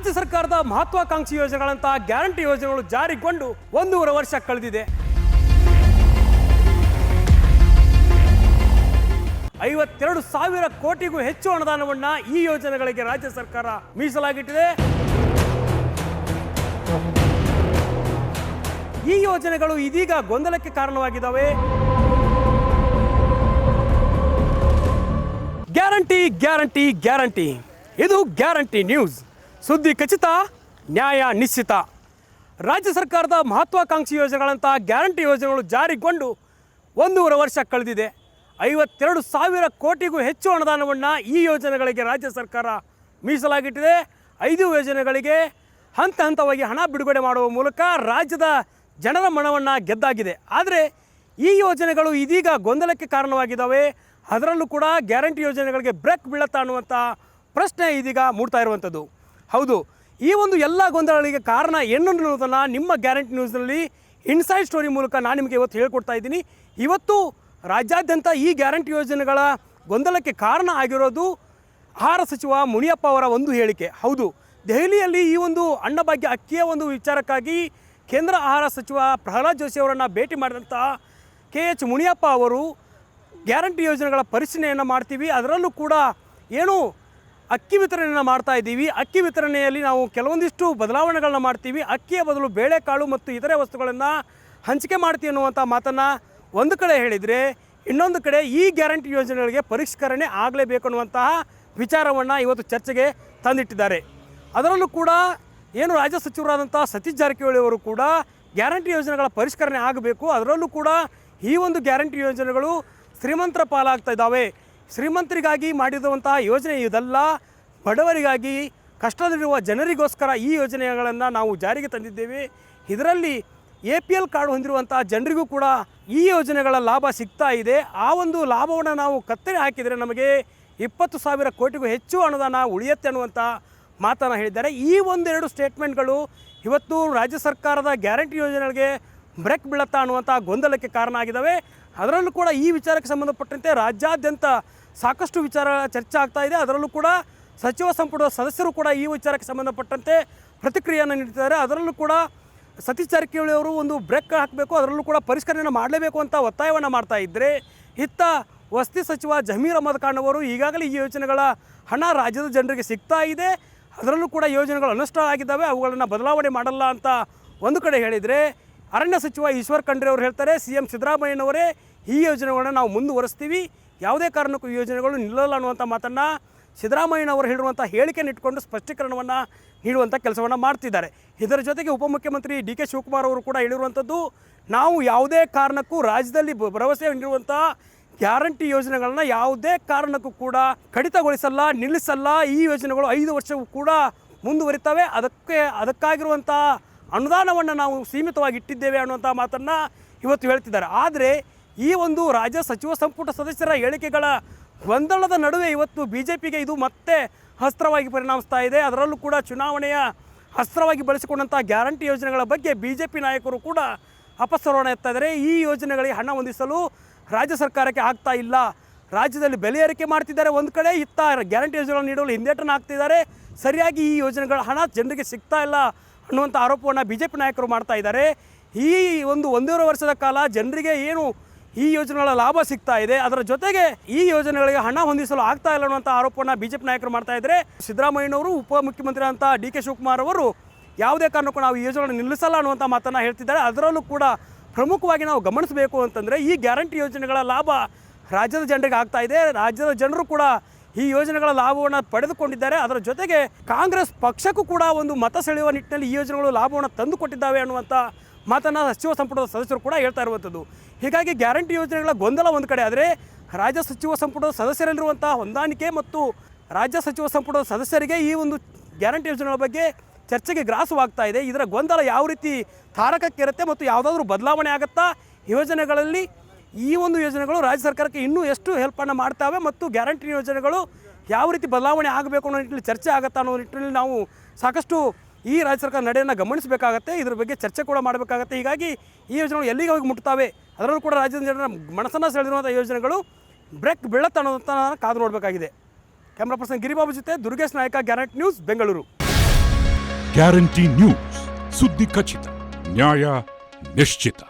ರಾಜ್ಯ ಸರ್ಕಾರದ ಮಹತ್ವಾಕಾಂಕ್ಷಿ ಯೋಜನೆಗಳಂತಹ ಗ್ಯಾರಂಟಿ ಯೋಜನೆಗಳು ಜಾರಿಗೊಂಡು 1.5 ವರ್ಷ ಕಳೆದಿದೆ. 52,000 ಕೋಟಿಗೂ ಹೆಚ್ಚು ಅನುದಾನವನ್ನ ಈ ಯೋಜನೆಗಳಿಗೆ ರಾಜ್ಯ ಸರ್ಕಾರ ಮೀಸಲಾಗಿಟ್ಟಿದೆ. ಈ ಯೋಜನೆಗಳು ಇದೀಗ ಗೊಂದಲಕ್ಕೆ ಕಾರಣವಾಗಿದ್ದಾವೆ. ಗ್ಯಾರಂಟಿ ಗ್ಯಾರಂಟಿ ಗ್ಯಾರಂಟಿ, ಇದು ಗ್ಯಾರಂಟಿ ನ್ಯೂಸ್. ಸುದ್ದಿ ಖಚಿತ, ನ್ಯಾಯ ನಿಶ್ಚಿತ. ರಾಜ್ಯ ಸರ್ಕಾರದ ಮಹತ್ವಾಕಾಂಕ್ಷಿ ಯೋಜನೆಗಳಂತಹ ಗ್ಯಾರಂಟಿ ಯೋಜನೆಗಳು ಜಾರಿಗೊಂಡು 1.5 ವರ್ಷ ಕಳೆದಿದೆ. 52,000 ಕೋಟಿಗೂ ಹೆಚ್ಚು ಅನುದಾನವನ್ನು ಈ ಯೋಜನೆಗಳಿಗೆ ರಾಜ್ಯ ಸರ್ಕಾರ ಮೀಸಲಾಗಿಟ್ಟಿದೆ. 5 ಯೋಜನೆಗಳಿಗೆ ಹಂತ ಹಂತವಾಗಿ ಹಣ ಬಿಡುಗಡೆ ಮಾಡುವ ಮೂಲಕ ರಾಜ್ಯದ ಜನರ ಮನವನ್ನು ಗೆದ್ದಾಗಿದೆ. ಆದರೆ ಈ ಯೋಜನೆಗಳು ಇದೀಗ ಗೊಂದಲಕ್ಕೆ ಕಾರಣವಾಗಿದ್ದಾವೆ. ಅದರಲ್ಲೂ ಕೂಡ ಗ್ಯಾರಂಟಿ ಯೋಜನೆಗಳಿಗೆ ಬ್ರೇಕ್ ಬೀಳುತ್ತಾ ಅನ್ನುವಂಥ ಪ್ರಶ್ನೆ ಇದೀಗ ಮೂಡ್ತಾ ಇರುವಂಥದ್ದು. ಹೌದು, ಈ ಒಂದು ಎಲ್ಲ ಗೊಂದಲಗಳಿಗೆ ಕಾರಣ ಏನು ಅನ್ನೋದನ್ನು ನಿಮ್ಮ ಗ್ಯಾರಂಟಿ ನ್ಯೂಸ್ನಲ್ಲಿ ಇನ್ಸೈಡ್ ಸ್ಟೋರಿ ಮೂಲಕ ನಾನು ನಿಮಗೆ ಇವತ್ತು ಹೇಳ್ಕೊಡ್ತಾ ಇದ್ದೀನಿ. ಇವತ್ತು ರಾಜ್ಯಾದ್ಯಂತ ಈ ಗ್ಯಾರಂಟಿ ಯೋಜನೆಗಳ ಗೊಂದಲಕ್ಕೆ ಕಾರಣ ಆಗಿರೋದು ಆಹಾರ ಸಚಿವ ಮುನಿಯಪ್ಪ ಅವರ ಒಂದು ಹೇಳಿಕೆ. ಹೌದು, ದೆಹಲಿಯಲ್ಲಿ ಈ ಒಂದು ಅನ್ನಭಾಗ್ಯ ಅಕ್ಕಿಯ ಒಂದು ವಿಚಾರಕ್ಕಾಗಿ ಕೇಂದ್ರ ಆಹಾರ ಸಚಿವ ಪ್ರಹ್ಲಾದ್ ಜೋಶಿ ಅವರನ್ನು ಭೇಟಿ ಮಾಡಿದಂಥ KH ಮುನಿಯಪ್ಪ ಅವರು ಗ್ಯಾರಂಟಿ ಯೋಜನೆಗಳ ಪರಿಶೀಲನೆಯನ್ನು ಮಾಡ್ತೀವಿ, ಅದರಲ್ಲೂ ಕೂಡ ಏನು ಅಕ್ಕಿ ವಿತರಣೆಯನ್ನು ಮಾಡ್ತಾ ಇದ್ದೀವಿ, ಅಕ್ಕಿ ವಿತರಣೆಯಲ್ಲಿ ನಾವು ಕೆಲವೊಂದಿಷ್ಟು ಬದಲಾವಣೆಗಳನ್ನ ಮಾಡ್ತೀವಿ, ಅಕ್ಕಿಯ ಬದಲು ಬೇಳೆಕಾಳು ಮತ್ತು ಇತರೆ ವಸ್ತುಗಳನ್ನು ಹಂಚಿಕೆ ಮಾಡ್ತೀವಿ ಅನ್ನುವಂಥ ಮಾತನ್ನು ಒಂದು ಕಡೆ ಹೇಳಿದರೆ, ಇನ್ನೊಂದು ಕಡೆ ಈ ಗ್ಯಾರಂಟಿ ಯೋಜನೆಗಳಿಗೆ ಪರಿಷ್ಕರಣೆ ಆಗಲೇಬೇಕು ಅನ್ನುವಂತಹ ವಿಚಾರವನ್ನು ಇವತ್ತು ಚರ್ಚೆಗೆ ತಂದಿಟ್ಟಿದ್ದಾರೆ. ಅದರಲ್ಲೂ ಕೂಡ ಏನು ರಾಜ್ಯ ಸಚಿವರಾದಂಥ ಸತೀಶ್ ಜಾರಕಿಹೊಳಿ ಅವರು ಕೂಡ ಗ್ಯಾರಂಟಿ ಯೋಜನೆಗಳ ಪರಿಷ್ಕರಣೆ ಆಗಬೇಕು, ಅದರಲ್ಲೂ ಕೂಡ ಈ ಒಂದು ಗ್ಯಾರಂಟಿ ಯೋಜನೆಗಳು ಶ್ರೀಮಂತರ ಪಾಲಾಗ್ತಾ ಇದ್ದಾವೆ, ಶ್ರೀಮಂತರಿಗಾಗಿ ಮಾಡಿರುವಂತಹ ಯೋಜನೆ ಇದಲ್ಲ, ಬಡವರಿಗಾಗಿ ಕಷ್ಟದಲ್ಲಿರುವ ಜನರಿಗೋಸ್ಕರ ಈ ಯೋಜನೆಗಳನ್ನು ನಾವು ಜಾರಿಗೆ ತಂದಿದ್ದೇವೆ. ಇದರಲ್ಲಿ APL ಕಾರ್ಡ್ ಹೊಂದಿರುವಂಥ ಜನರಿಗೂ ಕೂಡ ಈ ಯೋಜನೆಗಳ ಲಾಭ ಸಿಗ್ತಾ ಇದೆ. ಆ ಒಂದು ಲಾಭವನ್ನು ನಾವು ಕತ್ತರಿ ಹಾಕಿದರೆ ನಮಗೆ 20,000 ಕೋಟಿಗೂ ಹೆಚ್ಚು ಅನುದಾನ ಉಳಿಯುತ್ತೆ ಅನ್ನುವಂಥ ಮಾತನ್ನು ಹೇಳಿದ್ದಾರೆ. ಈ ಒಂದೆರಡು ಸ್ಟೇಟ್ಮೆಂಟ್ಗಳು ಇವತ್ತು ರಾಜ್ಯ ಸರ್ಕಾರದ ಗ್ಯಾರಂಟಿ ಯೋಜನೆಗಳಿಗೆ ಬ್ರೇಕ್ ಬೀಳುತ್ತಾ ಅನ್ನುವಂಥ ಗೊಂದಲಕ್ಕೆ ಕಾರಣ ಆಗಿದ್ದಾವೆ. ಅದರಲ್ಲೂ ಕೂಡ ಈ ವಿಚಾರಕ್ಕೆ ಸಂಬಂಧಪಟ್ಟಂತೆ ರಾಜ್ಯಾದ್ಯಂತ ಸಾಕಷ್ಟು ವಿಚಾರ ಚರ್ಚೆ ಆಗ್ತಾ ಇದೆ. ಅದರಲ್ಲೂ ಕೂಡ ಸಚಿವ ಸಂಪುಟದ ಸದಸ್ಯರು ಕೂಡ ಈ ವಿಚಾರಕ್ಕೆ ಸಂಬಂಧಪಟ್ಟಂತೆ ಪ್ರತಿಕ್ರಿಯೆಯನ್ನು ನೀಡ್ತಿದ್ದಾರೆ. ಅದರಲ್ಲೂ ಕೂಡ ಸತೀಶ್ ಜಾರಕಿಹೊಳಿ ಅವರು ಒಂದು ಬ್ರೇಕ್ ಹಾಕಬೇಕು, ಅದರಲ್ಲೂ ಕೂಡ ಪರಿಷ್ಕರಣೆ ಮಾಡಲೇಬೇಕು ಅಂತ ಒತ್ತಾಯವನ್ನು ಮಾಡ್ತಾ ಇದ್ದರೆ, ಇತ್ತ ವಸತಿ ಸಚಿವ ಜಮೀರ್ ಅಹಮದ್ ಖಾನ್ ಅವರು ಈಗಾಗಲೇ ಈ ಯೋಜನೆಗಳ ಹಣ ರಾಜ್ಯದ ಜನರಿಗೆ ಸಿಗ್ತಾ ಇದೆ, ಅದರಲ್ಲೂ ಕೂಡ ಯೋಜನೆಗಳು ಅನುಷ್ಠಾನ ಆಗಿದ್ದಾವೆ, ಅವುಗಳನ್ನು ಬದಲಾವಣೆ ಮಾಡಲ್ಲ ಅಂತ ಒಂದು ಕಡೆ ಹೇಳಿದರೆ, ಅರಣ್ಯ ಸಚಿವ ಈಶ್ವರ್ ಖಂಡ್ರೆ ಅವರು ಹೇಳ್ತಾರೆ CM ಸಿದ್ದರಾಮಯ್ಯನವರೇ ಈ ಯೋಜನೆಗಳನ್ನು ನಾವು ಮುಂದುವರಿಸ್ತೀವಿ, ಯಾವುದೇ ಕಾರಣಕ್ಕೂ ಈ ಯೋಜನೆಗಳು ನಿಲ್ಲಲ್ಲ ಅನ್ನುವಂಥ ಮಾತನ್ನು ಸಿದ್ದರಾಮಯ್ಯನವರು ಹೇಳಿರುವಂಥ ಹೇಳಿಕೆಯನ್ನು ಇಟ್ಕೊಂಡು ಸ್ಪಷ್ಟೀಕರಣವನ್ನು ನೀಡುವಂಥ ಕೆಲಸವನ್ನು ಮಾಡ್ತಿದ್ದಾರೆ. ಇದರ ಜೊತೆಗೆ ಉಪಮುಖ್ಯಮಂತ್ರಿ DK ಶಿವಕುಮಾರ್ ಅವರು ಕೂಡ ಹೇಳಿರುವಂಥದ್ದು, ನಾವು ಯಾವುದೇ ಕಾರಣಕ್ಕೂ ರಾಜ್ಯದಲ್ಲಿ ಭರವಸೆ ನೀಡುವಂಥ ಗ್ಯಾರಂಟಿ ಯೋಜನೆಗಳನ್ನ ಯಾವುದೇ ಕಾರಣಕ್ಕೂ ಕೂಡ ಕಡಿತಗೊಳಿಸಲ್ಲ, ನಿಲ್ಲಿಸಲ್ಲ. ಈ ಯೋಜನೆಗಳು 5 ವರ್ಷವೂ ಕೂಡ ಮುಂದುವರಿತವೆ, ಅದಕ್ಕಾಗಿರುವಂಥ ಅನುದಾನವನ್ನು ನಾವು ಸೀಮಿತವಾಗಿ ಇಟ್ಟಿದ್ದೇವೆ ಅನ್ನುವಂಥ ಮಾತನ್ನು ಇವತ್ತು ಹೇಳ್ತಿದ್ದಾರೆ. ಆದರೆ ಈ ಒಂದು ರಾಜ್ಯ ಸಚಿವ ಸಂಪುಟ ಸದಸ್ಯರ ಹೇಳಿಕೆಗಳ ಗೊಂದಲದ ನಡುವೆ ಇವತ್ತು BJPಗೆ ಇದು ಮತ್ತೆ ಅಸ್ತ್ರವಾಗಿ ಪರಿಣಮಿಸ್ತಾ ಇದೆ. ಅದರಲ್ಲೂ ಕೂಡ ಚುನಾವಣೆಯ ಅಸ್ತ್ರವಾಗಿ ಬಳಸಿಕೊಂಡಂಥ ಗ್ಯಾರಂಟಿ ಯೋಜನೆಗಳ ಬಗ್ಗೆ BJP ನಾಯಕರು ಕೂಡ ಅಪಸ್ವರವನ್ನು ಎತ್ತಾ ಇದ್ದಾರೆ. ಈ ಯೋಜನೆಗಳಿಗೆ ಹಣ ಹೊಂದಿಸಲು ರಾಜ್ಯ ಸರ್ಕಾರಕ್ಕೆ ಆಗ್ತಾ ಇಲ್ಲ, ರಾಜ್ಯದಲ್ಲಿ ಬೆಲೆ ಏರಿಕೆ ಮಾಡ್ತಿದ್ದಾರೆ ಒಂದು ಕಡೆ, ಇತ್ತ ಗ್ಯಾರಂಟಿ ಯೋಜನೆಗಳನ್ನು ನೀಡಲು ಹಿಂದೇಟನ್ನು ಹಾಕ್ತಿದ್ದಾರೆ, ಸರಿಯಾಗಿ ಈ ಯೋಜನೆಗಳ ಹಣ ಜನರಿಗೆ ಸಿಗ್ತಾ ಇಲ್ಲ ಅನ್ನುವಂಥ ಆರೋಪವನ್ನು BJP ನಾಯಕರು ಮಾಡ್ತಾ ಇದ್ದಾರೆ. ಈ ಒಂದು 1.5 ವರ್ಷದ ಕಾಲ ಜನರಿಗೆ ಏನು ಈ ಯೋಜನೆಗಳ ಲಾಭ ಸಿಗ್ತಾ ಇದೆ, ಅದರ ಜೊತೆಗೆ ಈ ಯೋಜನೆಗಳಿಗೆ ಹಣ ಹೊಂದಿಸಲು ಆಗ್ತಾ ಇಲ್ಲ ಅನ್ನುವಂಥ ಆರೋಪವನ್ನು BJP ನಾಯಕರು ಮಾಡ್ತಾ ಇದ್ದಾರೆ. ಸಿದ್ದರಾಮಯ್ಯನವರು ಉಪಮುಖ್ಯಮಂತ್ರಿ ಅಂತ DK ಶಿವಕುಮಾರ್ ಅವರು ಯಾವುದೇ ಕಾರಣಕ್ಕೂ ನಾವು ಈ ಯೋಜನೆಗಳನ್ನು ನಿಲ್ಲಿಸಲ್ಲ ಅನ್ನುವಂಥ ಮಾತನ್ನು ಹೇಳ್ತಿದ್ದಾರೆ. ಅದರಲ್ಲೂ ಕೂಡ ಪ್ರಮುಖವಾಗಿ ನಾವು ಗಮನಿಸಬೇಕು ಅಂತಂದರೆ, ಈ ಗ್ಯಾರಂಟಿ ಯೋಜನೆಗಳ ಲಾಭ ರಾಜ್ಯದ ಜನರಿಗೆ ಆಗ್ತಾ ಇದೆ, ರಾಜ್ಯದ ಜನರು ಕೂಡ ಈ ಯೋಜನೆಗಳ ಲಾಭವನ್ನು ಪಡೆದುಕೊಂಡಿದ್ದಾರೆ. ಅದರ ಜೊತೆಗೆ ಕಾಂಗ್ರೆಸ್ ಪಕ್ಷಕ್ಕೂ ಕೂಡ ಒಂದು ಮತ ಸೆಳೆಯುವ ನಿಟ್ಟಿನಲ್ಲಿ ಈ ಯೋಜನೆಗಳು ಲಾಭವನ್ನು ತಂದುಕೊಟ್ಟಿದ್ದಾವೆ ಅನ್ನುವಂಥ ಮಾತನ್ನು ಸಚಿವ ಸಂಪುಟದ ಸದಸ್ಯರು ಕೂಡ ಹೇಳ್ತಾ ಇರುವಂಥದ್ದು. ಹೀಗಾಗಿ ಗ್ಯಾರಂಟಿ ಯೋಜನೆಗಳ ಗೊಂದಲ ಒಂದು ಕಡೆ ಆದರೆ, ರಾಜ್ಯ ಸಚಿವ ಸಂಪುಟದ ಸದಸ್ಯರಲ್ಲಿರುವಂಥ ಹೊಂದಾಣಿಕೆ ಮತ್ತು ರಾಜ್ಯ ಸಚಿವ ಸಂಪುಟದ ಸದಸ್ಯರಿಗೆ ಈ ಒಂದು ಗ್ಯಾರಂಟಿ ಯೋಜನೆಗಳ ಬಗ್ಗೆ ಚರ್ಚೆಗೆ ಗ್ರಾಸವಾಗ್ತಾ ಇದೆ. ಇದರ ಗೊಂದಲ ಯಾವ ರೀತಿ ತಾರಕಕ್ಕೇರುತ್ತೆ ಮತ್ತು ಯಾವುದಾದ್ರೂ ಬದಲಾವಣೆ ಆಗುತ್ತಾ ಯೋಜನೆಗಳಲ್ಲಿ, ಈ ಒಂದು ಯೋಜನೆಗಳು ರಾಜ್ಯ ಸರ್ಕಾರಕ್ಕೆ ಇನ್ನೂ ಎಷ್ಟು ಹೆಲ್ಪನ್ನು ಮಾಡ್ತಾವೆ ಮತ್ತು ಗ್ಯಾರಂಟಿ ಯೋಜನೆಗಳು ಯಾವ ರೀತಿ ಬದಲಾವಣೆ ಆಗಬೇಕು ಅನ್ನೋ ನಿಟ್ಟಿನಲ್ಲಿ ಚರ್ಚೆ ಆಗುತ್ತಾ ಅನ್ನೋ ನಿಟ್ಟಿನಲ್ಲಿ ನಾವು ಸಾಕಷ್ಟು ಈ ರಾಜ್ಯ ಸರ್ಕಾರ ನಡೆಯನ್ನು ಗಮನಿಸಬೇಕಾಗತ್ತೆ, ಇದ್ರ ಬಗ್ಗೆ ಚರ್ಚೆ ಕೂಡ ಮಾಡಬೇಕಾಗತ್ತೆ. ಹೀಗಾಗಿ ಈ ಯೋಜನೆಗಳು ಎಲ್ಲಿಗೆ ಹೋಗಿ ಮುಟ್ತಾವೆ, ಅದರಲ್ಲೂ ಕೂಡ ರಾಜ್ಯದ ಜನರ ಮನಸ್ಸನ್ನು ಸೆಳೆದಿರುವಂಥ ಯೋಜನೆಗಳು ಬ್ರೇಕ್ ಬೀಳುತ್ತೆ ಅನ್ನೋದನ್ನು ಕಾದು ನೋಡಬೇಕಾಗಿದೆ. ಕ್ಯಾಮ್ರಾ ಪರ್ಸನ್ ಗಿರಿಬಾಬು ಜೊತೆ ದುರ್ಗೇಶ್ ನಾಯಕ, guarantee news, Bengaluru. Guarantee news, ಸುದ್ದಿ ಖಚಿತ, ನ್ಯಾಯ ನಿಶ್ಚಿತ.